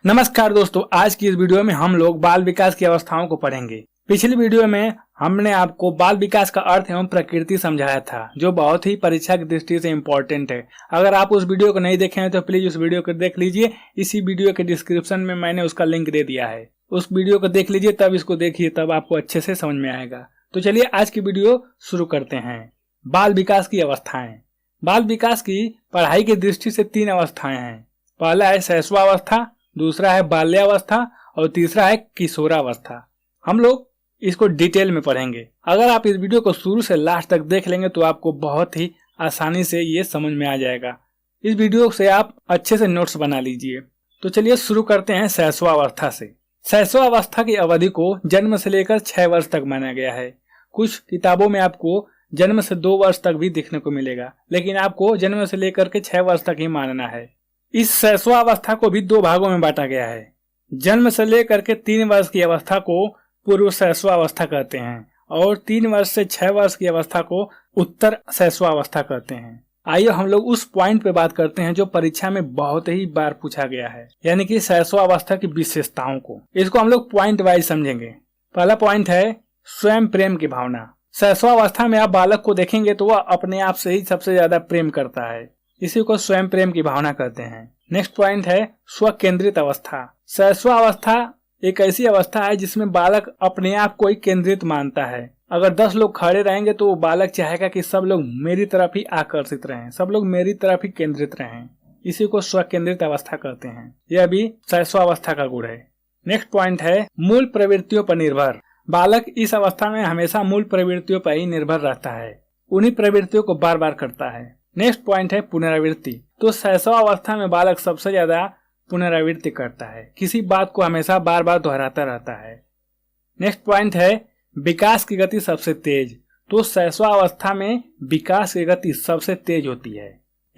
नमस्कार दोस्तों, आज की इस वीडियो में हम लोग बाल विकास की अवस्थाओं को पढ़ेंगे। पिछली वीडियो में हमने आपको बाल विकास का अर्थ एवं प्रकृति समझाया था, जो बहुत ही परीक्षा की दृष्टि से इम्पोर्टेंट है। अगर आप उस वीडियो को नहीं देखे हैं तो प्लीज उस वीडियो को देख लीजिए। इसी वीडियो के डिस्क्रिप्शन में मैंने उसका लिंक दे दिया है, उस वीडियो को देख लीजिए, तब इसको देखिए, तब आपको अच्छे से समझ में आएगा। तो चलिए आज की वीडियो शुरू करते हैं। बाल विकास की अवस्थाएं। बाल विकास की पढ़ाई की दृष्टि से 3 अवस्थाएं हैं। पहला है शैशवावस्था, दूसरा है बाल्यावस्था और तीसरा है किशोरावस्था। हम लोग इसको डिटेल में पढ़ेंगे। अगर आप इस वीडियो को शुरू से लास्ट तक देख लेंगे तो आपको बहुत ही आसानी से ये समझ में आ जाएगा। इस वीडियो से आप अच्छे से नोट्स बना लीजिए। तो चलिए शुरू करते हैं शैशवावस्था से। शैशवावस्था की अवधि को जन्म से लेकर 6 वर्ष तक माना गया है। कुछ किताबों में आपको जन्म से 2 वर्ष तक भी देखने को मिलेगा, लेकिन आपको जन्म से लेकर के 6 वर्ष तक ही मानना है। इस शैशवावस्था को भी 2 भागों में बांटा गया है। जन्म से लेकर के 3 वर्ष की अवस्था को पूर्व शैशवावस्था कहते हैं और 3 वर्ष से 6 वर्ष की अवस्था को उत्तर शैशवावस्था कहते हैं। आइए हम लोग उस पॉइंट पे बात करते हैं जो परीक्षा में बहुत ही बार पूछा गया है, यानी कि शैशवावस्था की विशेषताओं को। इसको हम लोग पॉइंट वाइज समझेंगे। पहला पॉइंट है स्वयं प्रेम की भावना। शैशवावस्था में आप बालक को देखेंगे तो वह अपने आप से ही सबसे ज्यादा प्रेम करता है, इसी को स्वयं प्रेम की भावना कहते हैं। नेक्स्ट पॉइंट है स्व केंद्रित अवस्था। शैशवावस्था एक ऐसी अवस्था है जिसमें बालक अपने आप को ही केंद्रित मानता है। अगर 10 लोग खड़े रहेंगे तो वो बालक चाहेगा कि सब लोग मेरी तरफ ही आकर्षित रहें, सब लोग मेरी तरफ ही केंद्रित रहें, इसी को स्व केंद्रित अवस्था कहते हैं। यह भी शैशवावस्था का गुण है। नेक्स्ट पॉइंट है मूल प्रवृत्तियों पर निर्भर। बालक इस अवस्था में हमेशा मूल प्रवृत्तियों पर ही निर्भर रहता है, उन्हीं प्रवृत्तियों को बार बार करता है। नेक्स्ट पॉइंट है पुनरावृत्ति। तो शैशवावस्था में बालक सबसे ज्यादा पुनरावृत्ति करता है, किसी बात को हमेशा बार बार दोहराता रहता है। नेक्स्ट पॉइंट है विकास की गति सबसे तेज। तो शैशवावस्था में विकास की गति सबसे तेज होती है,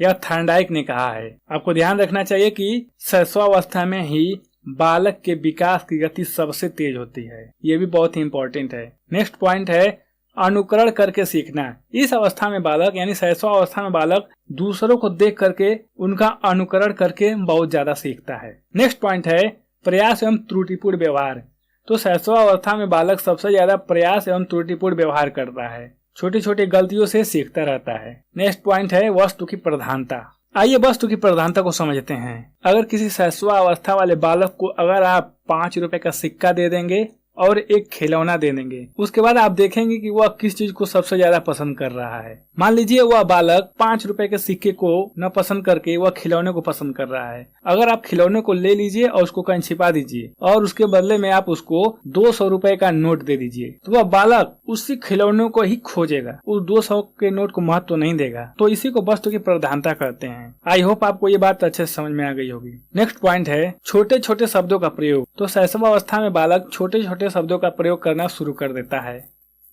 यह थॉर्नडाइक ने कहा है। आपको ध्यान रखना चाहिए कि शैशवावस्था में ही बालक के विकास की गति सबसे तेज होती है, यह भी बहुत ही इंपॉर्टेंट है। नेक्स्ट पॉइंट है अनुकरण करके सीखना। इस अवस्था में बालक यानी शैशवावस्था में बालक दूसरों को देख करके उनका अनुकरण करके बहुत ज्यादा सीखता है। नेक्स्ट पॉइंट है प्रयास एवं त्रुटिपूर्ण व्यवहार। तो शैशवावस्था में बालक सबसे ज्यादा प्रयास एवं त्रुटिपूर्ण व्यवहार करता है, छोटी छोटी गलतियों से सीखता रहता है। नेक्स्ट पॉइंट है वस्तु की प्रधानता। आइए वस्तु की प्रधानता को समझते हैं। अगर किसी शैशवावस्था वाले बालक को अगर आप 5 रुपए का सिक्का दे देंगे और एक खिलौना दे देंगे, उसके बाद आप देखेंगे कि वह किस चीज को सबसे ज्यादा पसंद कर रहा है। मान लीजिए वह बालक 5 रुपए के सिक्के को न पसंद करके वह खिलौने को पसंद कर रहा है। अगर आप खिलौने को ले लीजिए और उसको कहीं छिपा दीजिए और उसके बदले में आप उसको 200 रुपए का नोट दे दीजिए, तो वह बालक उसी खिलौने को ही खोजेगा, उस 200 के नोट को महत्व नहीं देगा। तो इसी को वस्तु की प्रधानता कहते हैं। आई होप आपको ये बात अच्छे से समझ में आ गई होगी। नेक्स्ट पॉइंट है छोटे छोटे शब्दों का प्रयोग। तो शैशवावस्था में बालक छोटे छोटे शब्दों का प्रयोग करना शुरू कर देता है।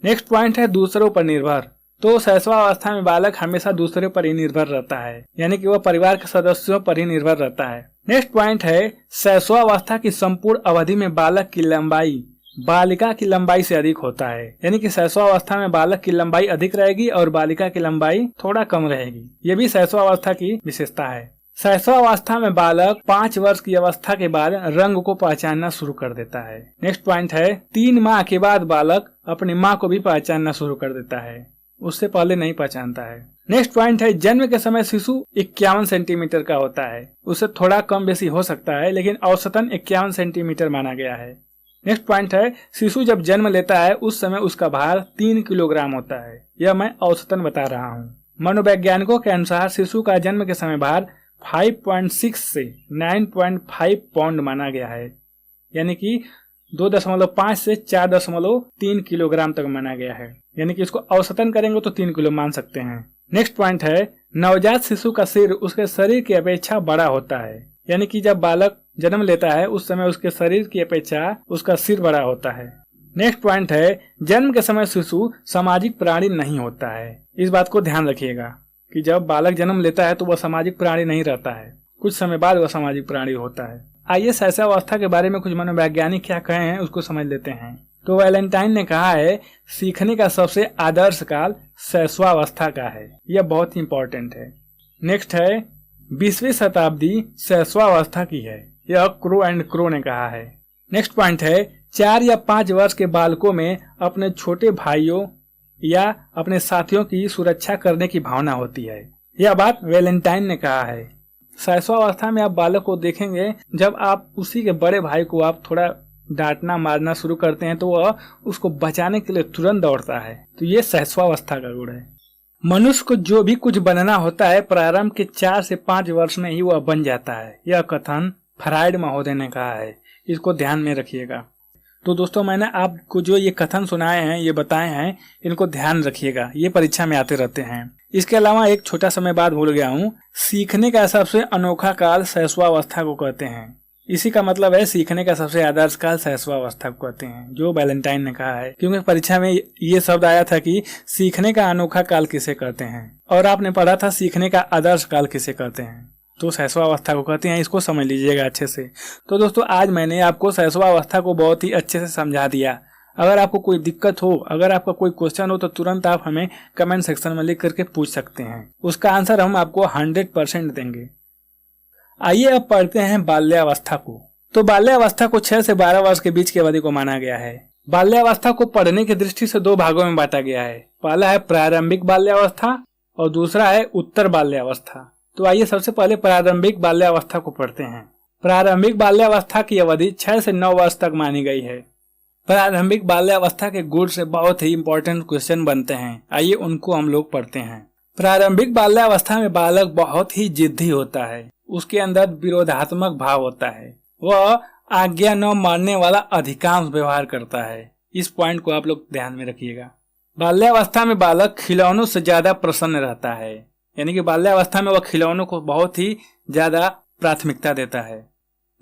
नेक्स्ट पॉइंट है दूसरों पर निर्भर। तो शैशवावस्था में बालक हमेशा दूसरे पर ही निर्भर रहता है, यानी कि वह परिवार के सदस्यों पर ही निर्भर रहता है। नेक्स्ट पॉइंट है शैशवावस्था की संपूर्ण अवधि में बालक की लंबाई बालिका की लंबाई से अधिक होता है, यानी कि शैशवावस्था में बालक की लंबाई अधिक रहेगी और बालिका की लंबाई थोड़ा कम रहेगी। ये भी शैशवावस्था की विशेषता है। शैशवावस्था में बालक 5 वर्ष की अवस्था के बाद रंग को पहचानना शुरू कर देता है। नेक्स्ट पॉइंट है 3 माह के बाद बालक अपनी माँ को भी पहचानना शुरू कर देता है, उससे पहले नहीं पहचानता है। नेक्स्ट पॉइंट है जन्म के समय शिशु 51 सेंटीमीटर का होता है, उससे थोड़ा कम बेसी हो सकता है, लेकिन औसतन 51 सेंटीमीटर माना गया है। नेक्स्ट पॉइंट है शिशु जब जन्म लेता है उस समय उसका भार 3 किलोग्राम होता है, यह मैं औसतन बता रहा हूँ। मनोवैज्ञानिकों के अनुसार शिशु का जन्म के समय भार 5.6 से 9.5 पाउंड माना गया है, यानी कि 2.5 से 4.3 किलोग्राम तक माना गया है, यानी कि इसको औसतन करेंगे तो 3 किलो मान सकते हैं। नेक्स्ट पॉइंट है नवजात शिशु का सिर उसके शरीर की अपेक्षा बड़ा होता है, यानी कि जब बालक जन्म लेता है उस समय उसके शरीर की अपेक्षा उसका सिर बड़ा होता है। नेक्स्ट पॉइंट है जन्म के समय शिशु सामाजिक प्राणी नहीं होता है। इस बात को ध्यान रखिएगा कि जब बालक जन्म लेता है तो वह सामाजिक प्राणी नहीं रहता है, कुछ समय बाद वह सामाजिक प्राणी होता है। आइए शैशवावस्था के बारे में कुछ मनोवैज्ञानिक क्या कहे हैं उसको समझ लेते हैं। तो वैलेंटाइन ने कहा है सीखने का सबसे आदर्श काल शैशवावस्था का है, यह बहुत ही इंपॉर्टेंट है। नेक्स्ट है 20वीं शताब्दी शैशवावस्था की है, यह क्रो एंड क्रो ने कहा है। नेक्स्ट पॉइंट है 4 या 5 वर्ष के बालकों में अपने छोटे भाइयों या अपने साथियों की सुरक्षा करने की भावना होती है। यह बात वैलेंटाइन ने कहा है। शैशवावस्था में आप बालक को देखेंगे, जब आप उसी के बड़े भाई को आप थोड़ा डांटना मारना शुरू करते हैं तो वह उसको बचाने के लिए तुरंत दौड़ता है। तो ये शैशवावस्था का गुण है। मनुष्य को जो भी कुछ बनना होता है प्रारंभ के 4 से 5 वर्ष में ही वह बन जाता है। यह कथन फ्राइड महोदय ने कहा है, इसको ध्यान में रखिएगा। तो दोस्तों मैंने आपको जो ये कथन सुनाए हैं, ये बताए हैं, इनको ध्यान रखिएगा, ये परीक्षा में आते रहते हैं। इसके अलावा एक छोटा सा मैं बात भूल गया हूँ, सीखने का सबसे अनोखा काल शैशवावस्था को कहते हैं। इसी का मतलब है सीखने का सबसे आदर्श काल शैशवावस्था को कहते हैं, जो वैलेंटाइन ने कहा है। क्योंकि परीक्षा में ये शब्द आया था कि सीखने का अनोखा काल किसे कहते हैं, और आपने पढ़ा था सीखने का आदर्श काल किसे कहते हैं, तो शैशवावस्था को कहते हैं। इसको समझ लीजिएगा अच्छे से। तो दोस्तों आज मैंने आपको शैशवावस्था को बहुत ही अच्छे से समझा दिया। अगर आपको कोई दिक्कत हो, अगर आपका कोई क्वेश्चन हो, तो तुरंत आप हमें कमेंट सेक्शन में लिख करके पूछ सकते हैं। उसका आंसर हम आपको 100% देंगे। आइए अब पढ़ते हैं बाल्यावस्था को। तो बाल्यावस्था को 6 से 12 वर्ष के बीच की अवधि को माना गया है। बाल्यावस्था को पढ़ने की दृष्टि से 2 भागों में बांटा गया है। पहला है प्रारंभिक बाल्यावस्था और दूसरा है उत्तर बाल्यावस्था। तो आइए सबसे पहले प्रारंभिक बाल्यावस्था को पढ़ते हैं। प्रारंभिक बाल्यावस्था की अवधि 6 से 9 वर्ष तक मानी गई है। प्रारंभिक बाल्यावस्था के गुण से बहुत ही इंपॉर्टेंट क्वेश्चन बनते हैं। आइए उनको हम लोग पढ़ते हैं। प्रारंभिक बाल्यावस्था में बालक बहुत ही जिद्दी होता है। उसके अंदर विरोधात्मक भाव होता है। वह आज्ञा न मानने वाला अधिकांश व्यवहार करता है। इस पॉइंट को आप लोग ध्यान में रखिएगा। बाल्यावस्था में बालक खिलौनों से ज्यादा प्रसन्न रहता है, यानी कि बाल्यावस्था में वह खिलौनों को बहुत ही ज्यादा प्राथमिकता देता है।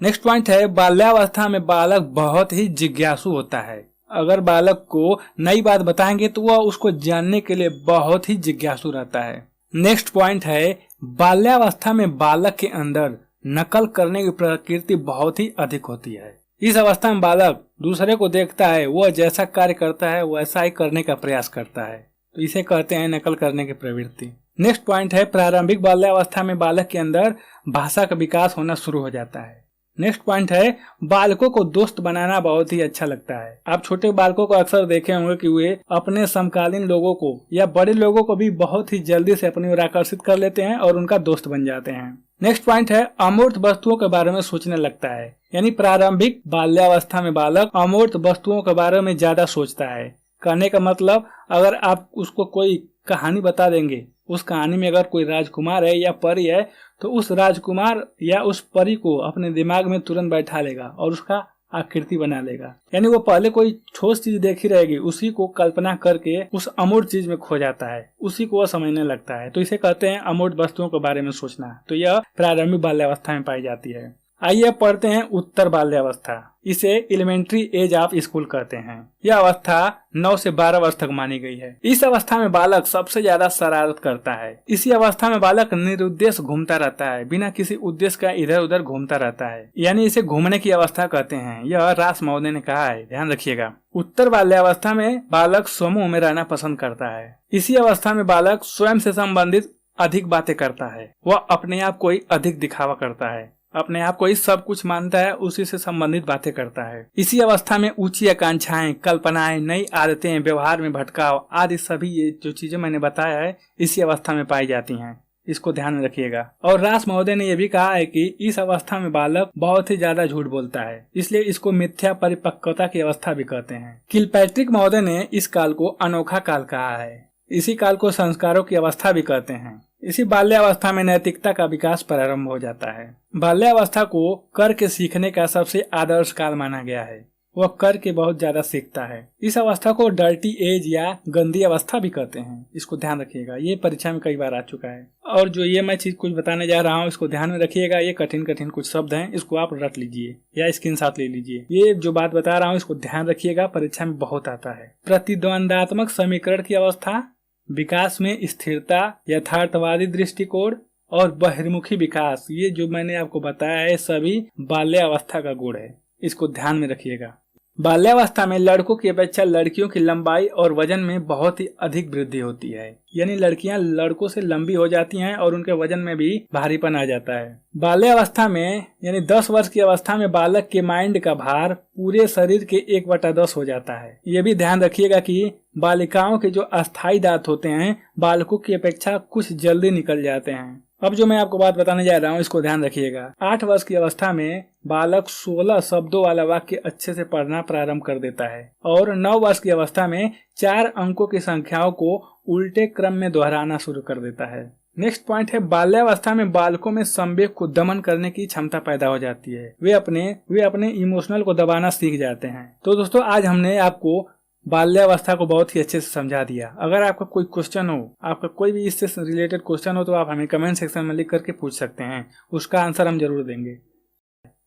नेक्स्ट पॉइंट है बाल्यावस्था में बालक बहुत ही जिज्ञासु होता है। अगर बालक को नई बात बताएंगे तो वह उसको जानने के लिए बहुत ही जिज्ञासु रहता है। नेक्स्ट पॉइंट है बाल्यावस्था में बालक के अंदर नकल करने की प्रवृत्ति बहुत ही अधिक होती है। इस अवस्था में बालक दूसरे को देखता है, वह जैसा कार्य करता है वैसा ही करने का प्रयास करता है, तो इसे कहते हैं नकल करने की प्रवृत्ति। नेक्स्ट पॉइंट है प्रारंभिक बाल्यावस्था में बालक के अंदर भाषा का विकास होना शुरू हो जाता है। नेक्स्ट पॉइंट है बालकों को दोस्त बनाना बहुत ही अच्छा लगता है। आप छोटे बालकों को अक्सर देखे होंगे कि वे अपने समकालीन लोगों को या बड़े लोगों को भी बहुत ही जल्दी से अपनी ओर आकर्षित कर लेते हैं और उनका दोस्त बन जाते हैं। नेक्स्ट पॉइंट है अमूर्त वस्तुओं के बारे में सोचने लगता है, यानी प्रारंभिक बाल्यावस्था में बालक अमूर्त वस्तुओं के बारे में ज्यादा सोचता है। कहने का मतलब अगर आप उसको कोई कहानी बता देंगे, उस कहानी में अगर कोई राजकुमार है या परी है, तो उस राजकुमार या उस परी को अपने दिमाग में तुरंत बैठा लेगा और उसका आकृति बना लेगा। यानी वो पहले कोई ठोस चीज देखी रहेगी, उसी को कल्पना करके उस अमूर्त चीज में खो जाता है, उसी को वह समझने लगता है। तो इसे कहते हैं अमूर्त वस्तुओं के बारे में सोचना। तो यह प्रारंभिक बाल्यावस्था में पाई जाती है। आइए पढ़ते हैं उत्तर बाल्यावस्था। इसे एलिमेंट्री एज ऑफ स्कूल कहते हैं। यह अवस्था 9 से 12 वर्ष तक मानी गई है। इस अवस्था में बालक सबसे ज्यादा शरारत करता है। इसी अवस्था में बालक निरुद्देश्य घूमता रहता है, बिना किसी उद्देश्य का इधर उधर घूमता रहता है, यानी इसे घूमने की अवस्था कहते हैं। यह रास महोदय ने कहा है, ध्यान रखिएगा। उत्तर बाल्यावस्था में बालक समूह में रहना पसंद करता है। इसी अवस्था में बालक स्वयं से संबंधित अधिक बातें करता है। वह अपने आप को अधिक दिखावा करता है, अपने आप को ही सब कुछ मानता है, उसी से संबंधित बातें करता है। इसी अवस्था में ऊंची आकांक्षाएं, कल्पनाएं, नई आदतें, व्यवहार में भटकाव आदि सभी ये जो चीजें मैंने बताया है इसी अवस्था में पाई जाती हैं। इसको ध्यान में रखिएगा। और रास महोदय ने यह भी कहा है कि इस अवस्था में बालक बहुत ही ज्यादा झूठ बोलता है, इसलिए इसको मिथ्या परिपक्वता की अवस्था भी कहते हैं। किलपैट्रिक महोदय ने इस काल को अनोखा काल कहा है। इसी काल को संस्कारों की अवस्था भी कहते हैं। इसी बाल्यावस्था में नैतिकता का विकास प्रारंभ हो जाता है। बाल्यावस्था को करके सीखने का सबसे आदर्श काल माना गया है। वह करके बहुत ज्यादा सीखता है। इस अवस्था को डर्टी एज या गंदी अवस्था भी कहते हैं। इसको ध्यान रखिएगा, ये परीक्षा में कई बार आ चुका है। और जो ये मैं चीज कुछ बताने जा रहा हूँ इसको ध्यान में रखिएगा। ये कठिन कठिन कुछ शब्द हैं, इसको आप रट लीजिए या स्क्रीनशॉट ले लीजिए। ये जो बात बता रहा हूँ इसको ध्यान रखिएगा, परीक्षा में बहुत आता है। प्रतिद्वंदात्मक समीकरण की अवस्था, विकास में स्थिरता, यथार्थवादी दृष्टिकोण और बहिर्मुखी विकास, ये जो मैंने आपको बताया है सभी बाल्यावस्था का गुण है। इसको ध्यान में रखिएगा। बाल्यावस्था में लड़कों की अपेक्षा लड़कियों की लंबाई और वजन में बहुत ही अधिक वृद्धि होती है, यानी लड़कियां लड़कों से लंबी हो जाती हैं और उनके वजन में भी भारीपन आ जाता है। बाल्यावस्था में यानी 10 वर्ष की अवस्था में बालक के माइंड का भार पूरे शरीर के 1/10 हो जाता है। ये भी ध्यान रखिएगा कि बालिकाओं के जो अस्थायी दांत होते हैं बालकों की अपेक्षा कुछ जल्दी निकल जाते हैं। अब जो मैं आपको बात बताने जा रहा हूँ इसको ध्यान रखिएगा। 8 वर्ष की अवस्था में बालक 16 शब्दों वाला वाक्य अच्छे से पढ़ना प्रारंभ कर देता है और 9 वर्ष की अवस्था में 4 अंकों की संख्याओं को उल्टे क्रम में दोहराना शुरू कर देता है। नेक्स्ट पॉइंट है, बाल्यावस्था में बालकों में संवेग को दमन करने की क्षमता पैदा हो जाती है। वे अपने इमोशनल को दबाना सीख जाते हैं। तो दोस्तों आज हमने आपको बाल्यावस्था को बहुत ही अच्छे से समझा दिया। अगर आपका कोई क्वेश्चन हो, आपका कोई भी इससे रिलेटेड क्वेश्चन हो तो आप हमें कमेंट सेक्शन में लिख करके पूछ सकते हैं, उसका आंसर हम जरूर देंगे।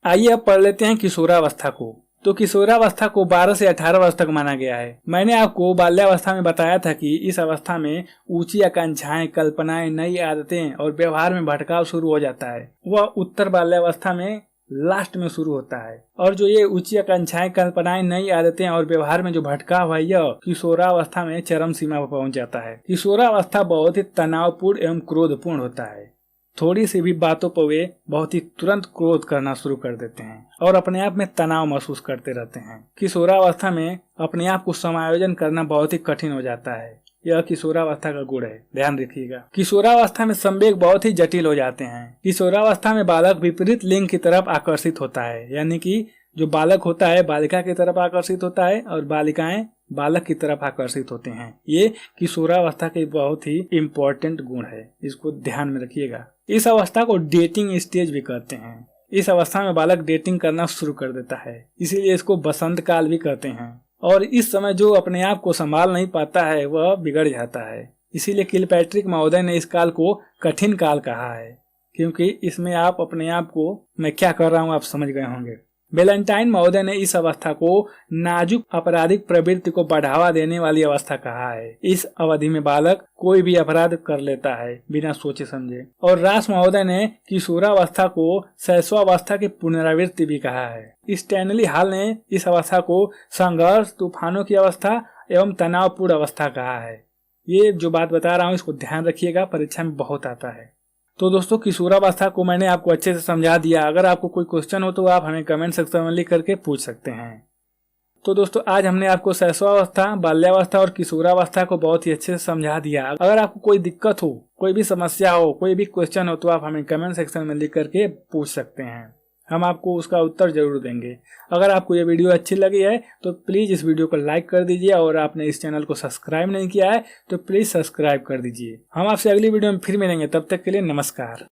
आइए अब पढ़ लेते हैं किशोरावस्था को। तो किशोरावस्था को 12 से 18 वर्ष तक माना गया है। मैंने आपको बाल्यावस्था में बताया था कि इस अवस्था में ऊंची आकांक्षाएं, कल्पनाएं, नई आदतें और व्यवहार में भटकाव शुरू हो जाता है। वह उत्तर बाल्यावस्था में लास्ट में शुरू होता है और जो ये ऊंची आकांक्षाएं, कल्पनाएं, नई आदतें और व्यवहार में जो भटकाव है यह किशोरावस्था में चरम सीमा पर पहुंच जाता है। किशोरावस्था बहुत ही तनावपूर्ण एवं क्रोधपूर्ण होता है। थोड़ी सी भी बातों पर वे बहुत ही तुरंत क्रोध करना शुरू कर देते हैं और अपने आप में तनाव महसूस करते रहते हैं। किशोरावस्था में अपने आप को समायोजन करना बहुत ही कठिन हो जाता है। यह किशोरावस्था का गुण है, ध्यान रखिएगा। किशोरावस्था में संवेग बहुत ही जटिल हो जाते हैं। किशोरावस्था में बालक विपरीत लिंग की तरफ आकर्षित होता है, यानी कि जो बालक होता है बालिका की तरफ आकर्षित होता है और बालिकाएं बालक की तरफ आकर्षित होते हैं। ये किशोरावस्था के बहुत ही इम्पोर्टेंट गुण है, इसको ध्यान में रखिएगा। इस अवस्था को डेटिंग स्टेज भी कहते हैं। इस अवस्था में बालक डेटिंग करना शुरू कर देता है, इसीलिए इसको बसंत काल भी कहते हैं। और इस समय जो अपने आप को संभाल नहीं पाता है वह बिगड़ जाता है, इसीलिए किलपैट्रिक महोदय ने इस काल को कठिन काल कहा है, क्योंकि इसमें आप अपने आप को, मैं क्या कर रहा हूँ आप समझ गए होंगे। वेलेंटाइन महोदय ने इस अवस्था को नाजुक आपराधिक प्रवृत्ति को बढ़ावा देने वाली अवस्था कहा है। इस अवधि में बालक कोई भी अपराध कर लेता है बिना सोचे समझे। और रास महोदय ने किशोरावस्था को शैशवावस्था की पुनरावृत्ति भी कहा है। स्टैनली हॉल ने इस अवस्था को संघर्ष, तूफानों की अवस्था एवं तनावपूर्ण अवस्था कहा है। ये जो बात बता रहा हूँ इसको ध्यान रखिएगा, परीक्षा में बहुत आता है। तो दोस्तों किशोरावस्था को मैंने आपको अच्छे से समझा दिया। अगर आपको कोई क्वेश्चन हो तो आप हमें कमेंट सेक्शन में लिख करके पूछ सकते हैं। तो दोस्तों आज हमने आपको शैशवावस्था, बाल्यावस्था और किशोरावस्था को बहुत ही अच्छे से समझा दिया। अगर आपको कोई दिक्कत हो, कोई भी समस्या हो, कोई भी क्वेश्चन हो तो आप हमें कमेंट सेक्शन में लिख करके पूछ सकते हैं, हम आपको उसका उत्तर जरूर देंगे। अगर आपको ये वीडियो अच्छी लगी है तो प्लीज़ इस वीडियो को लाइक कर दीजिए और आपने इस चैनल को सब्सक्राइब नहीं किया है तो प्लीज़ सब्सक्राइब कर दीजिए। हम आपसे अगली वीडियो में फिर मिलेंगे, तब तक के लिए नमस्कार।